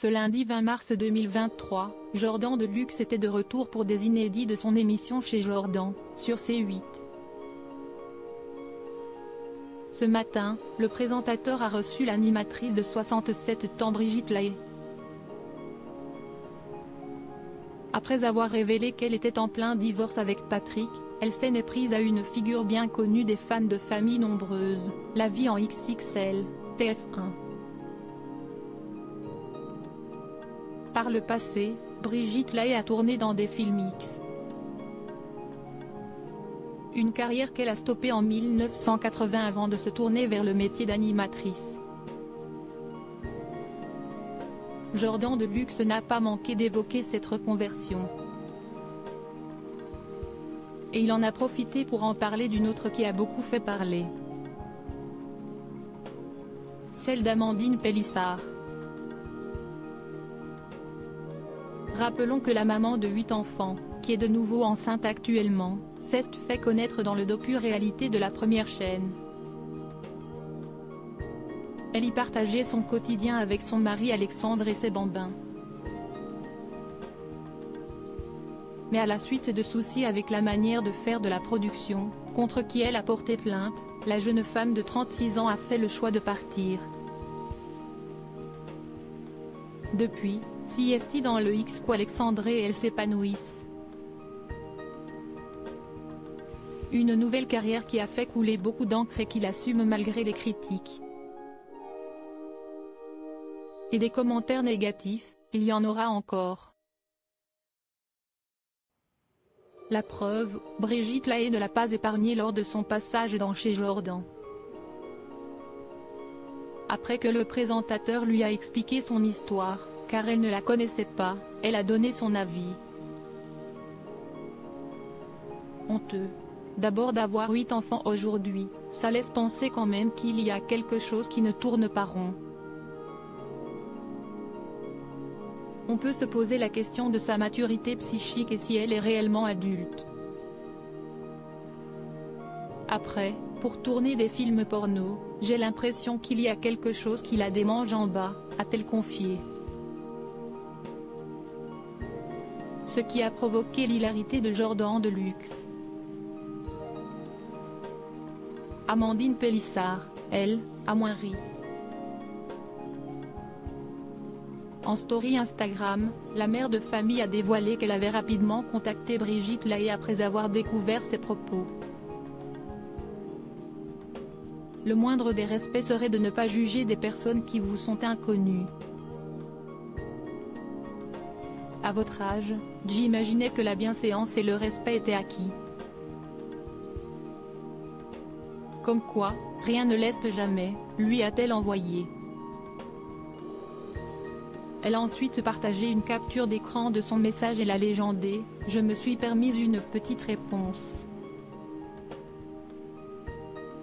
Ce lundi 20 mars 2023, Jordan Deluxe était de retour pour des inédits de son émission Chez Jordan, sur C8. Ce matin, le présentateur a reçu l'animatrice de 67 ans Brigitte Lahaie. Après avoir révélé qu'elle était en plein divorce avec Patrick, elle s'en est prise à une figure bien connue des fans de familles nombreuses, La Vie en XXL, TF1. Par le passé, Brigitte Lahaie a tourné dans des films X. Une carrière qu'elle a stoppée en 1980 avant de se tourner vers le métier d'animatrice. Jordan Deluxe n'a pas manqué d'évoquer cette reconversion. Et il en a profité pour en parler d'une autre qui a beaucoup fait parler. Celle d'Amandine Pélissard. Rappelons que la maman de 8 enfants, qui est de nouveau enceinte actuellement, s'est fait connaître dans le docu-réalité de la première chaîne. Elle y partageait son quotidien avec son mari Alexandre et ses bambins. Mais à la suite de soucis avec la manière de faire de la production, contre qui elle a porté plainte, la jeune femme de 36 ans a fait le choix de partir. Depuis, CST dans le X qu'Alexandre et elle s'épanouissent. Une nouvelle carrière qui a fait couler beaucoup d'encre et qu'il assume malgré les critiques. Et des commentaires négatifs, il y en aura encore. La preuve, Brigitte Lahaie ne l'a pas épargnée lors de son passage dans Chez Jordan. Après que le présentateur lui a expliqué son histoire, car elle ne la connaissait pas, elle a donné son avis. Honteux. D'abord d'avoir 8 enfants aujourd'hui, ça laisse penser quand même qu'il y a quelque chose qui ne tourne pas rond. On peut se poser la question de sa maturité psychique et si elle est réellement adulte. Après, pour tourner des films porno, j'ai l'impression qu'il y a quelque chose qui la démange en bas, a-t-elle confié. Ce qui a provoqué l'hilarité de Jordan Deluxe. Amandine Pélissard, elle, a moins ri. En story Instagram, la mère de famille a dévoilé qu'elle avait rapidement contacté Brigitte Lahaie après avoir découvert ses propos. Le moindre des respects serait de ne pas juger des personnes qui vous sont inconnues. À votre âge, j'imaginais que la bienséance et le respect étaient acquis. Comme quoi, rien ne laisse jamais, lui a-t-elle envoyé. Elle a ensuite partagé une capture d'écran de son message et l'a légendé, « Je me suis permise une petite réponse.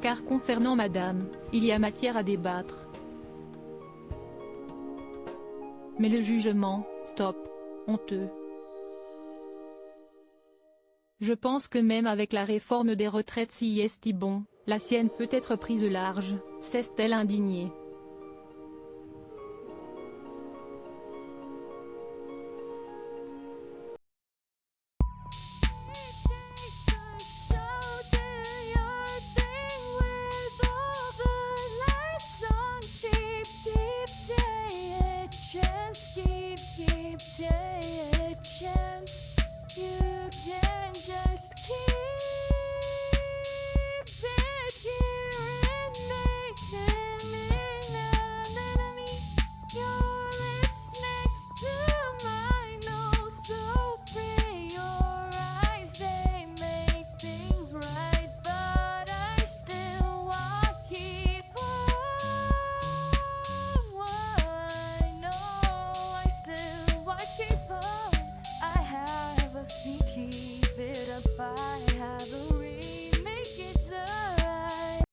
Car concernant madame, il y a matière à débattre. Mais le jugement, stop, honteux. Je pense que même avec la réforme des retraites si est bon, la sienne peut être prise large, s'est-elle indignée.